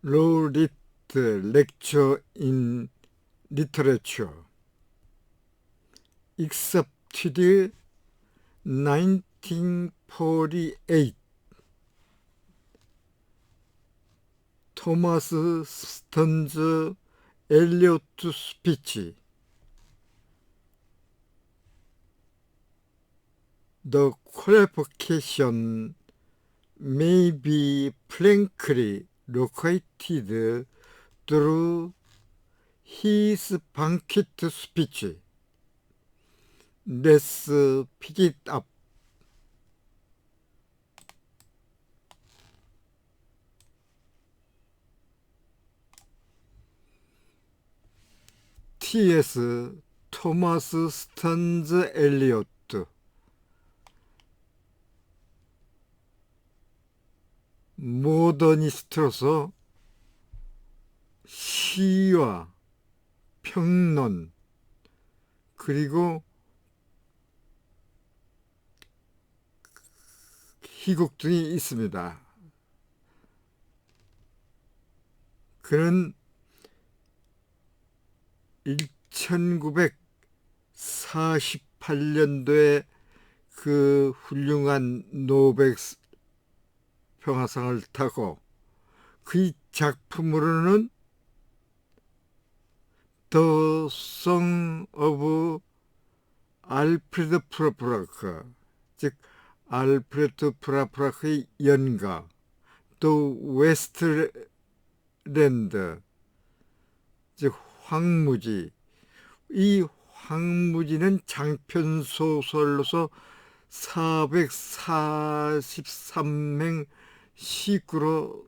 Low-lit lecture in literature, accepted 1948. Thomas Stearns Eliot speech. The qualification may be frankly located through his banquet speech. Let's pick it up. T.S. 토마스 스턴즈 엘리엇, 모더니스트로서 시와 평론 그리고 희곡 등이 있습니다. 그는 1948년도에 그 훌륭한 노벨 평화상을 타고 그 작품으로는 The Song of 알프레드 프라프라크, 즉 알프레드 프라프라크의 연가, 또 웨스트랜드, 즉 황무지, 이 황무지는 장편 소설로서 443행 시구로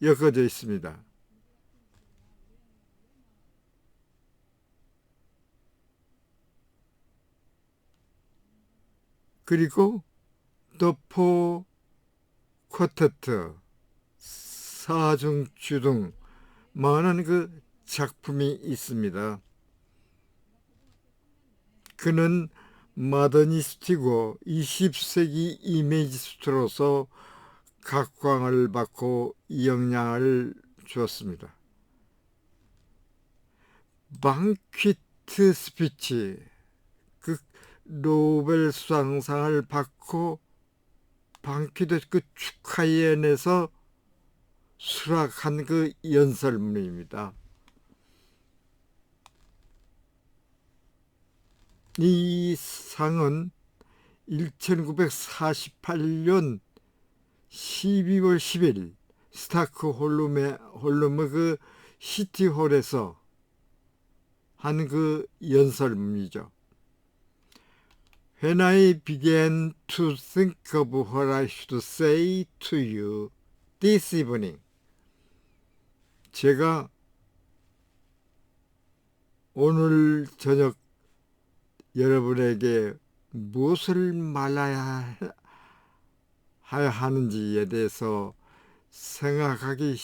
엮어져 있습니다. 그리고 더포 쿼테트, 사중주 등 많은 그 작품이 있습니다. 그는 마더니스트이고 20세기 이미지스트로서 각광을 받고 영향을 주었습니다. banquet 스피치, 그 노벨 수상상을 받고 banquet 그 축하연에서 수락한 그 연설문입니다. 이 상은 1948년 12월 10일 스톡홀름의 그 시티홀에서 한 그 연설문이죠. When I began to think of what I should say to you this evening, 제가 오늘 저녁 여러분에게 무엇을 말해야 하는지에 대해서 생각하기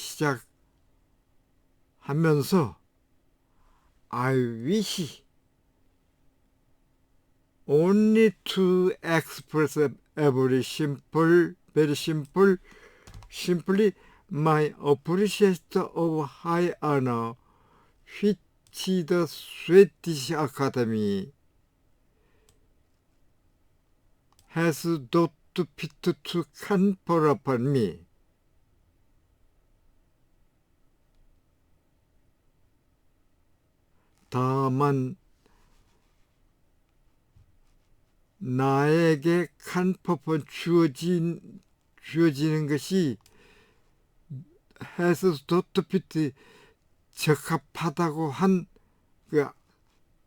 시작하면서 I wish only to express very simply my appreciation of high honor which the Swedish Academy has not fit to confer upon me. 다만 나에게 컨퍼폰 주어지는 것이 has not fit 적합하다고 한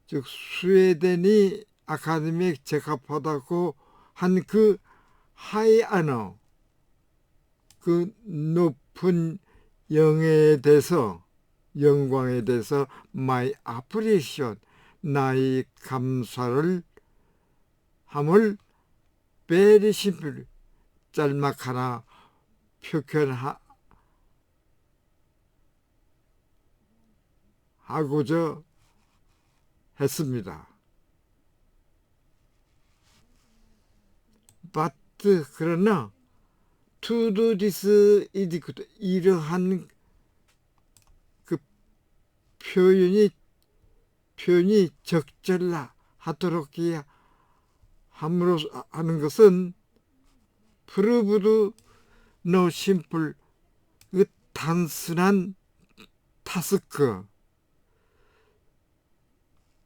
즉 스웨덴이 아카데미에 적합하다고 한 그 하이 아너, 그 높은 영광에 대해서 my appreciation, 나의 감사를 함을 very simple, 짤막 하나 표현하고자 했습니다. But 그러나 to do this is good. 이러한 그 표현이 적절하도록 함으로 하는 것은 proved no simple 그 단순한 타스크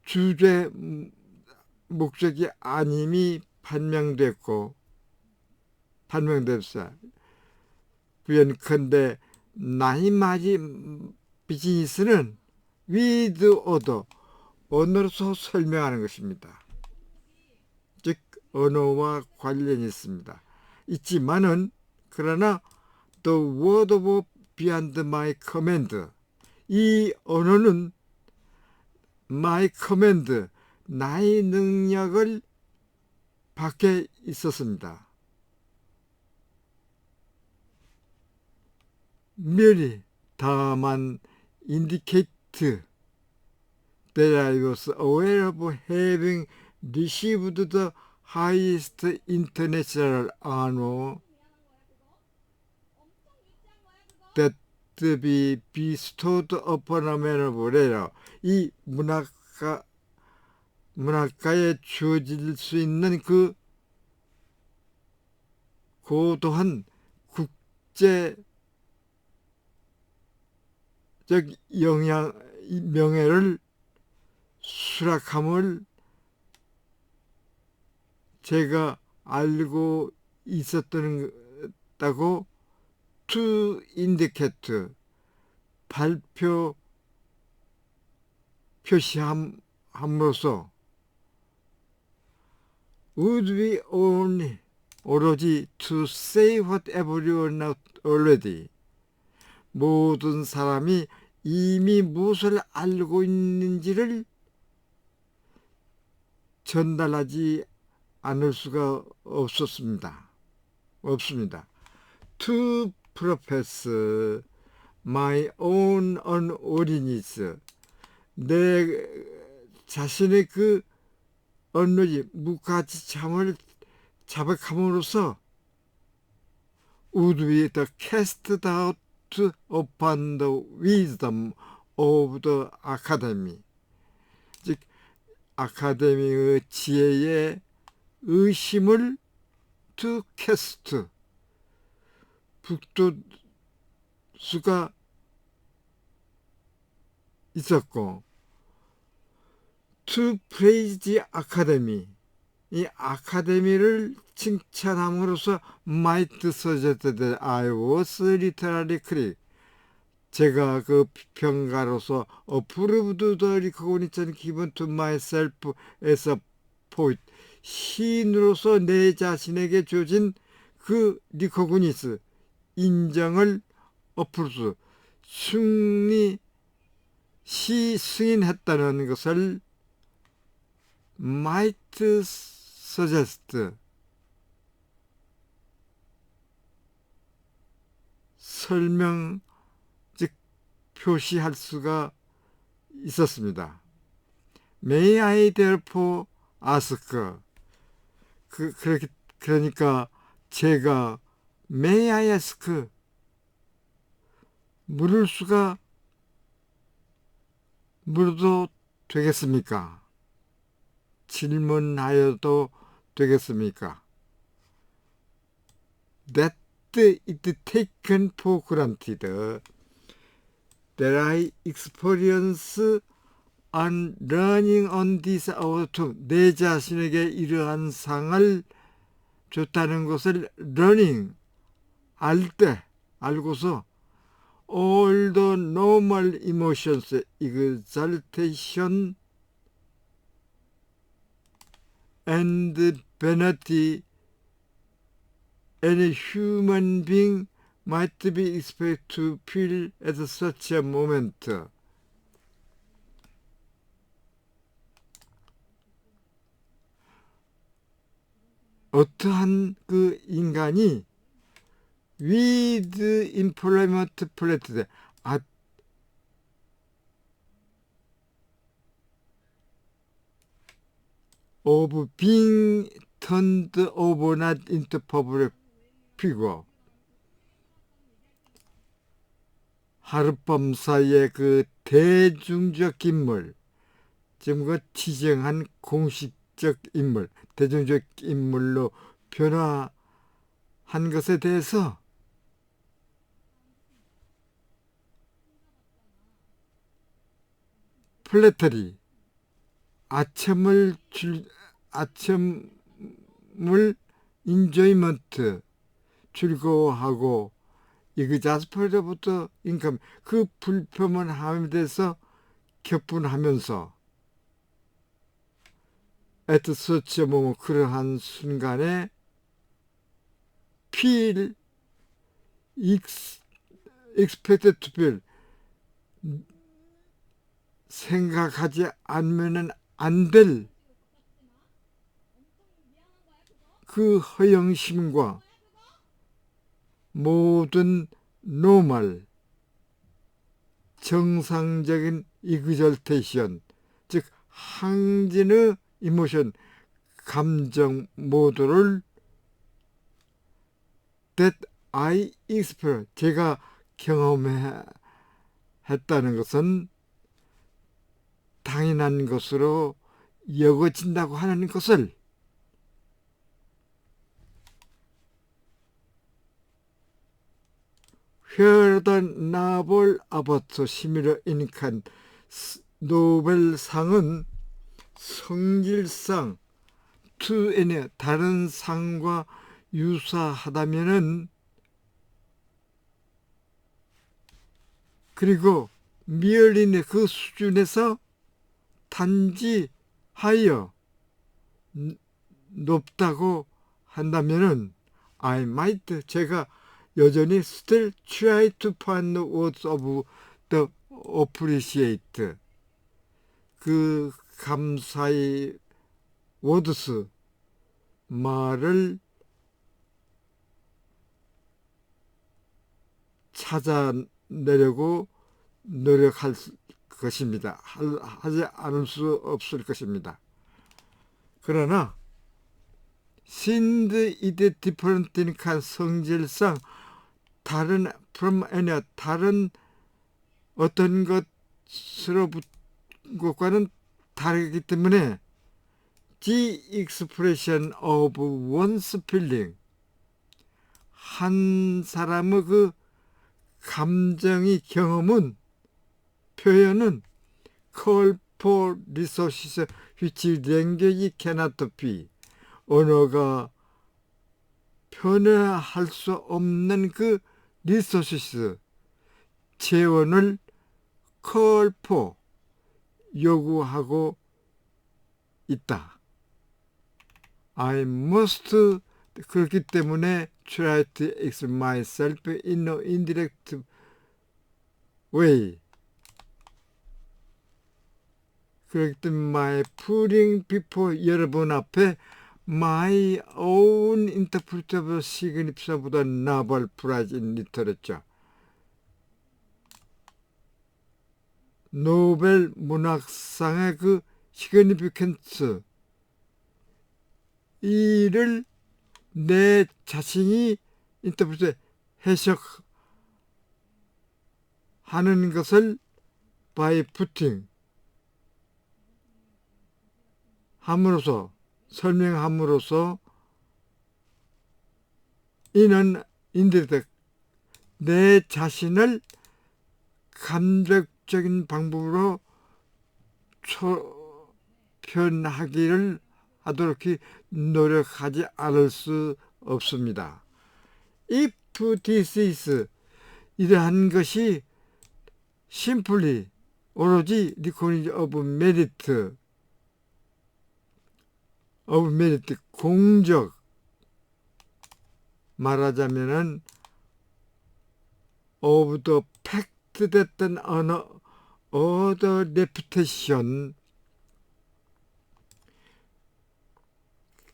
주제 목적이 아님이 판명됐어. 부연컨대 나이마지 비즈니스는 with other 언어로서 설명하는 것입니다. 즉 언어와 관련이 있습니다. 있지만은 그러나 the word of beyond my command 이 언어는 my command 나의 능력을 밖에 있었습니다. merely 다만 indicate that I was aware of having received the highest international honor that be bestowed upon a man of letter. 이 문학가에 주어질 수 있는 그 고도한 국제적 명예를 수락함을 제가 알고 있었다고 to indicate 표시함으로써 would be only 오로지 to say what everyone knows already 모든 사람이 이미 무엇을 알고 있는지를 전달하지 않을 수가 없습니다. To profess my own unworthiness 내 자신의 그 언어지 무가치참을 자백함으로써 would be the cast out upon the wisdom of the academy 즉 아카데미의 지혜에 의심을 to cast 북돋 수가 있었고 to praise the academy 이 아카데미를 칭찬함으로써 might suggest that I was literary critic 제가 그 평가로서 approved the recognition given to myself as a poet 시인으로서 내 자신에게 주어진 그 리코그니스 인정을 어프로스 승인했다는 것을 might suggest 설명 즉 표시할 수가 있었습니다. May I therefore ask 그러니까 제가 May I ask 물어도 되겠습니까? 질문하여도 되겠습니까? That it taken for granted that I experience on learning on this autumn 내 자신에게 이러한 상을 줬다는 것을 learning 알고서 all the normal emotions exaltation and vanity any human being might be expected to feel at such a moment. 어떠한 그 인간이 with employment plated of being turned over not into public figure 하룻밤 사이에 그 대중적 인물, 지금 그 지정한 공식적 인물, 대중적 인물로 변화한 것에 대해서 플래터리, 아첨을 인조이먼트, 즐거워하고 이그자스퍼로부터 인감, 그 불평은 함에 대해서 격분하면서 at such a moment, 그러한 순간에 feel expected to feel, 생각하지 않으면 안 될 그 허영심과 모든 노멀, 정상적인 이그절테이션, 즉 항진의 이모션, 감정 모두를 that I experience, 제가 경험했다는 것은 당연한 것으로 여겨진다고 하는 것을 Where the novel about 시미러 인칸, 노벨상은 성질상 to any 다른 상과 유사하다면은, 그리고 미얼린의 그 수준에서 단지 하여 높다고 한다면은 I might, 제가 여전히 still try to find the words of the appreciate, 그 감사의 words, 말을 찾아내려고 노력할 것입니다. 하지 않을 수 없을 것입니다. 그러나 신드 이데 디퍼런트니까 성질상 다른 from any, 다른 어떤 것과는 다르기 때문에 the expression of one's feeling, 한 사람의 그 감정의 경험은, 표현은 call for resources which language cannot be, 언어가 표현할 수 없는 그 resources, 재원을 call for, 요구하고 있다. I must, 그렇기 때문에 try to express myself in an indirect way, 그렇기 때문에 my putting before, 여러분 앞에 my own interpretation of significance of the Nobel Prize in Literature, 노벨 문학상의 그 significance, 이를 내 자신이 인터프레트, 해석하는 것을 by putting, 함으로써, 설명함으로써 이는 인direct, 내 자신을 감정적인 방법으로 표현하기를 하도록 노력하지 않을 수 없습니다. If this is, 이러한 것이 simply, 오로지 recognition of merit, 공적, 말하자면은 of the fact that other reputation,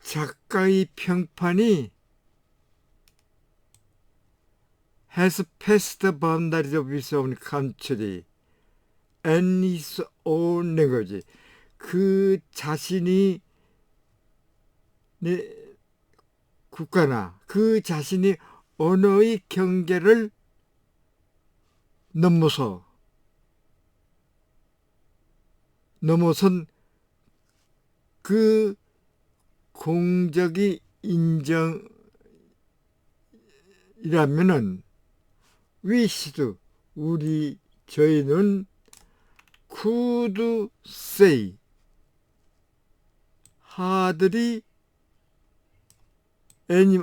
작가의 평판이 has passed the boundaries of his own country and his own language, 그 자신이 국가나 그 자신이 언어의 경계를 넘어선 그 공적인 인정이라면은 위시도 저희는 could say 하들이 any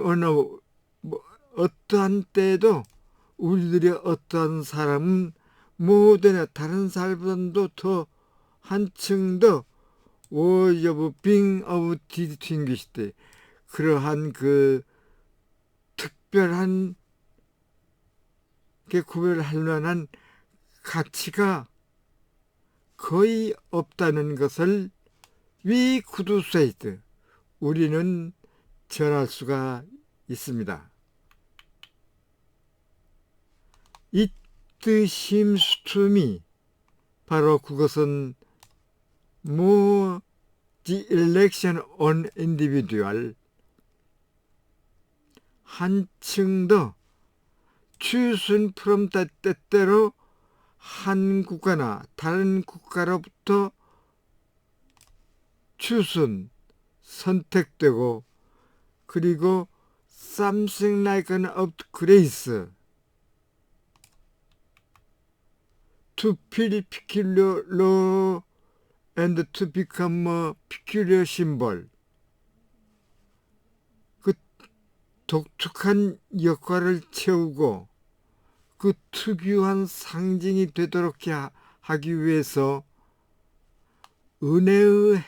어떠한 때에도 우리들의 어떠한 사람은 모두나 다른 사람보다도 더 한층 더 worthy of being of distinguished 그러한 그 특별한 게 구별할 만한 가치가 거의 없다는 것을 we could say 우리는 전할 수가 있습니다. It seems to me 바로 그것은 more the election on individual 한층 더 chosen from 때때로 한 국가나 다른 국가로부터 chosen 선택되고 그리고 something like an upgrade to feel peculiar law and to become a peculiar symbol 그 독특한 역할을 채우고 그 특유한 상징이 되도록 하기 위해서 은혜의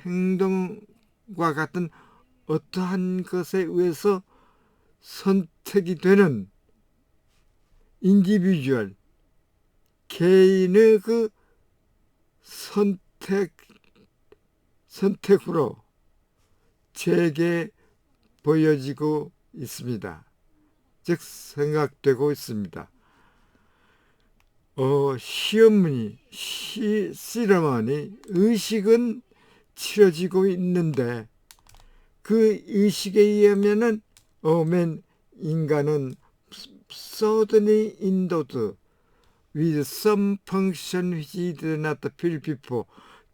행동과 같은 어떠한 것에 의해서 선택이 되는 인디비주얼 개인의 그 선택으로 제게 보여지고 있습니다. 즉 생각되고 있습니다. 시험문이 시러머니 의식은 치러지고 있는데 그 의식에 의하면은 인간은 suddenly endowed with some function which he did not feel before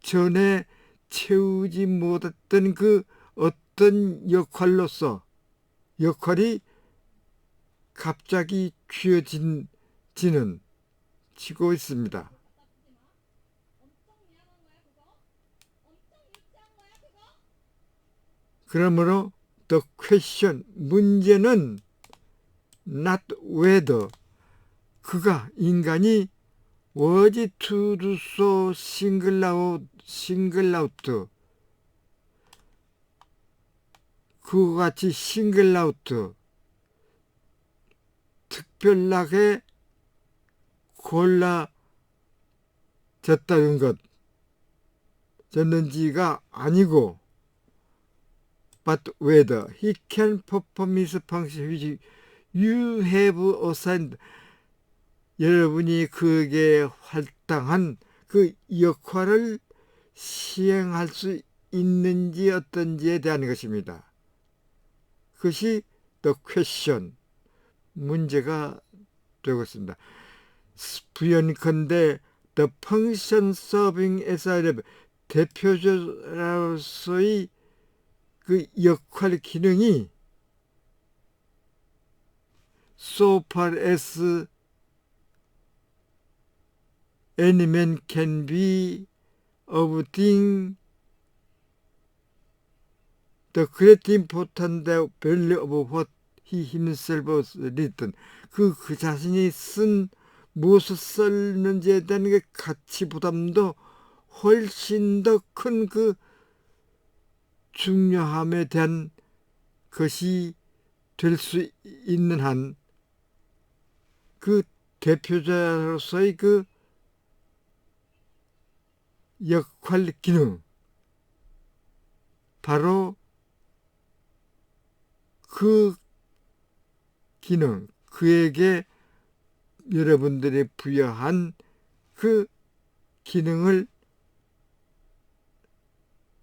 전에 채우지 못했던 그 어떤 역할이 갑자기 지고 있습니다. 그러므로 the question 문제는 not whether 그가 인간이 was to do so single out 그와 같이 single out 특별하게 골라졌는지가 아니고 but whether he can perform his function which you have assigned 여러분이 그에게 할당한 그 역할을 시행할 수 있는지 어떤지에 대한 것입니다. 그것이 the question 문제가 되고 있습니다. 부연컨대 the function serving as a 대표자로서의 그 역할 기능이 so far as any man can be of thing the great important value of what he himself has written 그 자신이 쓴 무엇을 썼는지에 대한 그 가치 부담도 훨씬 더 큰 그 중요함에 대한 것이 될 수 있는 한 그 대표자로서의 그 역할 기능 바로 그 기능 그에게 여러분들이 부여한 그 기능을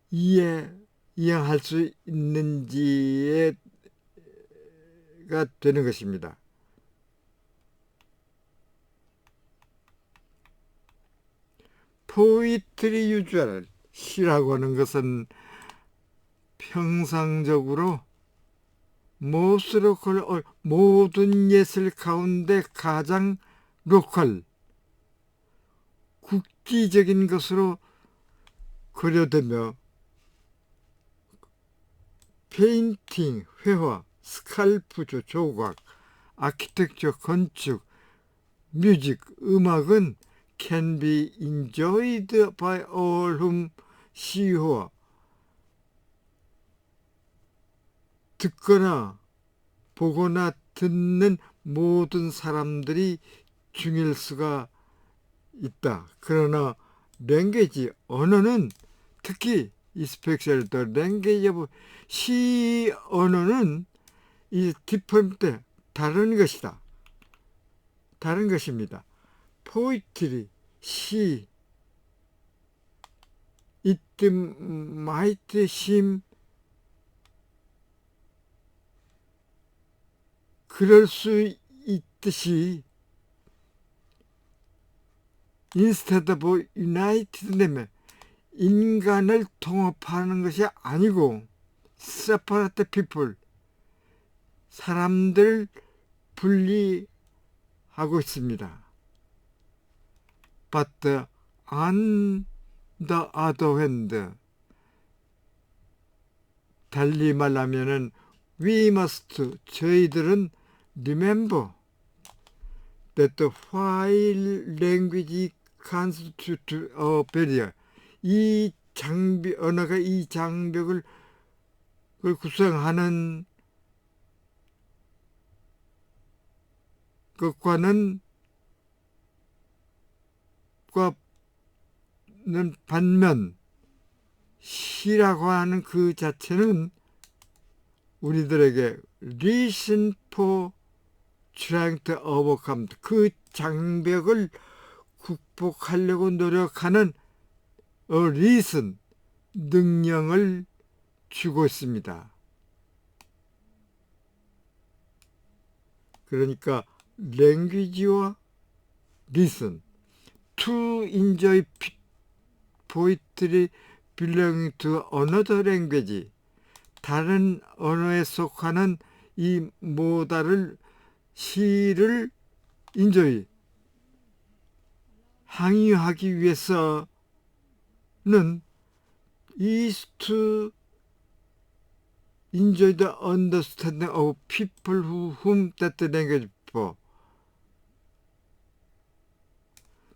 이해할 수 있는지가 되는 것입니다. 포이트리 유주얼, 시라고 하는 것은 평상적으로 모든 예술 가운데 가장 로컬, 국지적인 것으로 거려되며 페인팅, 회화, 스칼프처, 조각, 아키텍처, 건축, 뮤직, 음악은 can be enjoyed by all whom see 듣거나 보거나 듣는 모든 사람들이 중일 수가 있다. 그러나 랭귀지, 언어는 특히 이 스펙셜 더 랭귀지 오브 시 언어는 이 디퍼런트 다른 것이다. 다른 것입니다. 포이트리, 시, it might seem 그럴 수 있듯이 instead of united them 인간을 통합하는 것이 아니고 separate people 사람들 분리하고 있습니다. But on the other hand 달리 말하면은 we must 저희들은 remember that while language constitutes a barrier 이 언어가 이 장벽을 구성하는 것과는 반면 시라고 하는 그 자체는 우리들에게 reason for trying to overcome 그 장벽을 극복하려고 노력하는 reason 능력을 주고 있습니다. 그러니까 language와 reason to enjoy poetry belonging to another language 다른 언어에 속하는 이 모다를 시를 enjoy 항유하기 위해서는 is to enjoy the understanding of people whom that language for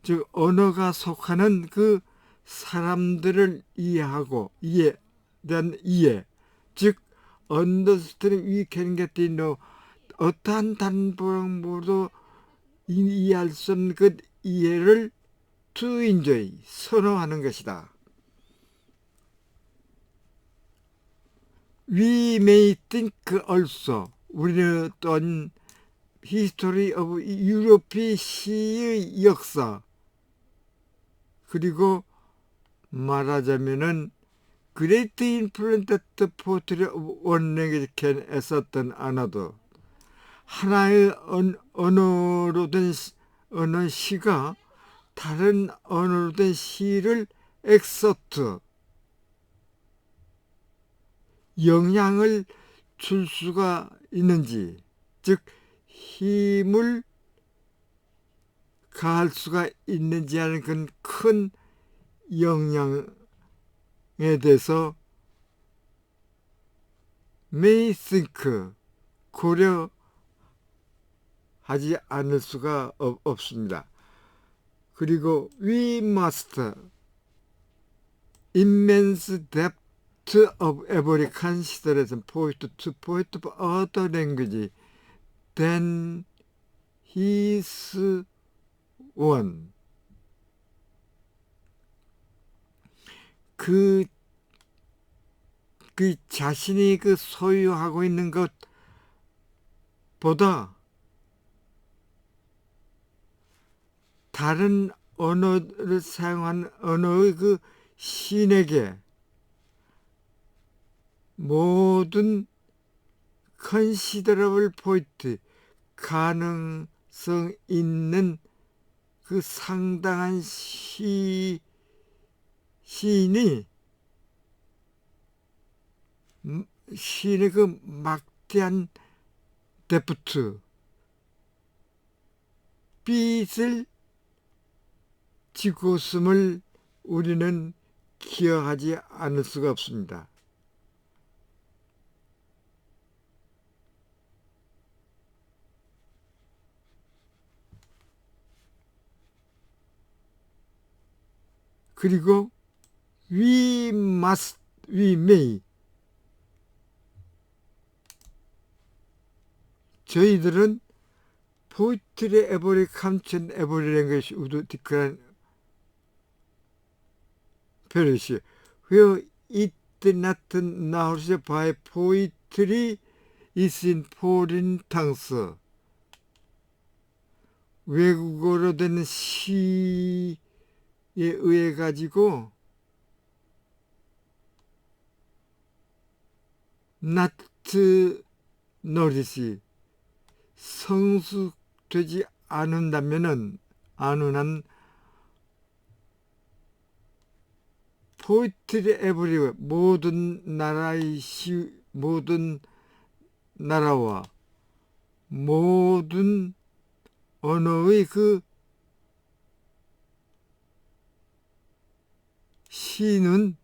즉 언어가 속하는 그 사람들을 이해하고 대한 이해 즉 understanding we can get to know 어떠한 다른 방법으로도 이해할 수 없는 그 이해를 to enjoy 선호하는 것이다. We may think also 우리는 또한 history of 유럽의 시의 역사 그리고 말하자면은 great influence that poetry of one language can exert another 하나의 언어로 된 언어 시가 다른 언어로 된 시를 exert 영향을 줄 수가 있는지 즉 힘을 가할 수가 있는지 하는 그 큰 영향에 대해서 may think 고려하지 않을 수가 없습니다. 그리고 we must immense depth of every consideration point to point of other language than his own 그 자신이 소유하고 있는 것보다 다른 언어를 사용한 언어의 그 신에게 모든 considerable point 가능성 있는 그 상당한 시의 시인이 시인의 그 막대한 데프트, 빛을 지고 있음을 우리는 기억하지 않을 수가 없습니다. 그리고 we must, we may, 저희들은 poetry every content every language would declare perish where it not nourished by poetry is in foreign tongues. 외국어로 된 시에 의해 가지고 not nourish, 성숙되지 않는다면은 안운한 포이트리 에브리웨, 모든 나라의 모든 나라와 모든 언어의 그 시는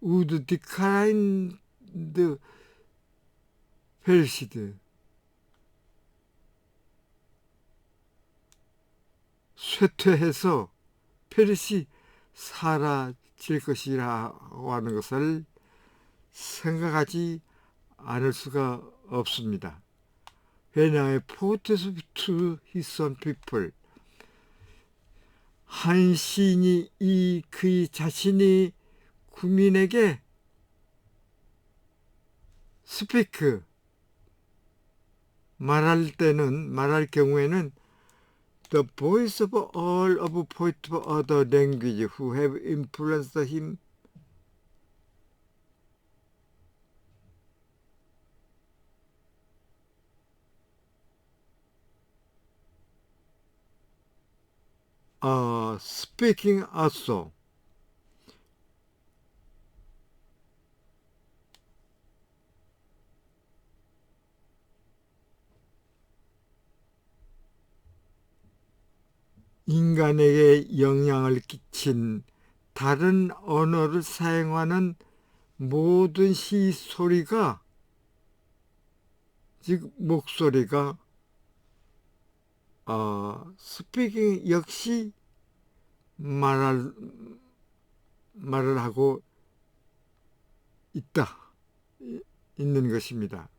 would decline the perished, 쇠퇴해서 페르시 사라질 것이라고 하는 것을 생각하지 않을 수가 없습니다. When I poetess to his own people, 한 시인이 그의 자신이 국민에게 speak, 말할 경우에는 the voice of all of poets of other language who have influenced him, speaking also. 인간에게 영향을 끼친 다른 언어를 사용하는 모든 시 소리가, 즉 목소리가 스피킹 역시 말을 하고 있는 것입니다.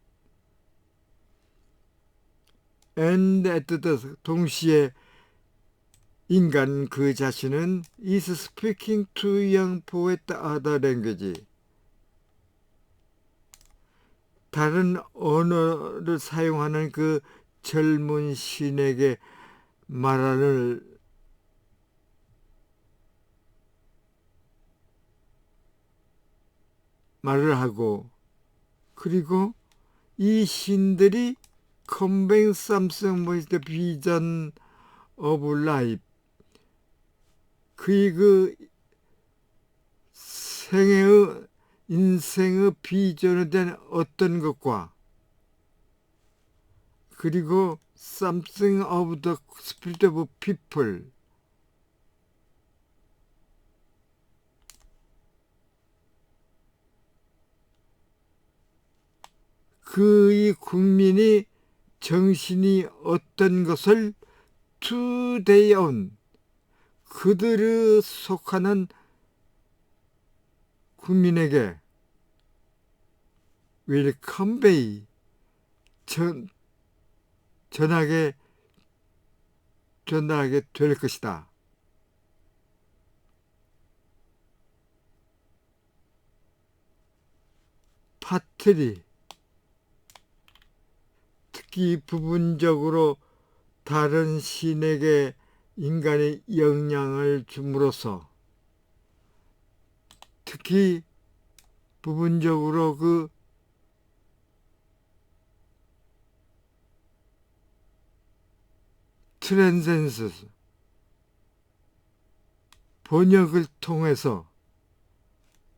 And at the 동시에 인간 그 자신은 is speaking to young poet other language, 다른 언어를 사용하는 그 젊은 시인에게 말을 하고, 그리고 이 시인들이 convey something with the vision of life, 그의 그 인생의 비전에 대한 어떤 것과, 그리고 something of the spirit of people, 그의 국민이 정신이 어떤 것을 to their own, 그들을 속하는 국민에게 will convey, 전하게 될 것이다. 파트리, 특히 부분적으로 다른 시인에게 인간의 영향을 줌으로써, 특히 부분적으로 그 트랜센스, 번역을 통해서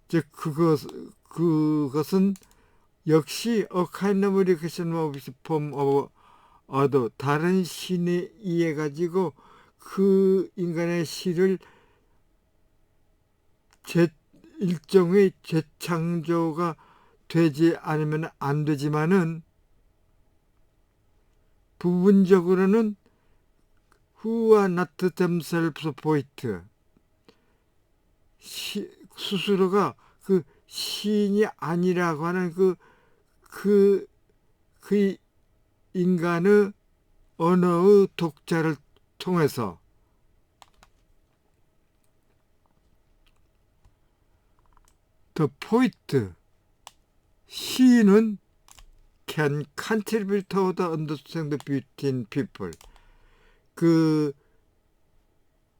즉 그것은 역시 a kind of recognition of his form of other, 다른 신에 의해 가지고 그 인간의 시를 일종의 재창조가 되지 않으면 안 되지만은 부분적으로는 who are not themselves poet, 스스로가 그 시인이 아니라고 하는 그 인간의 언어의 독자를 통해서 the poet, 시인은 can contribute to the understanding between people, 그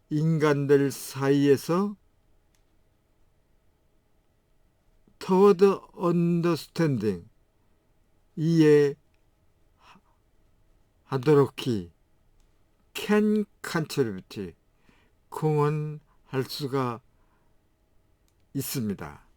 인간들 사이에서 toward understanding, 이해하도록 can contribute, 공헌할 수가 있습니다.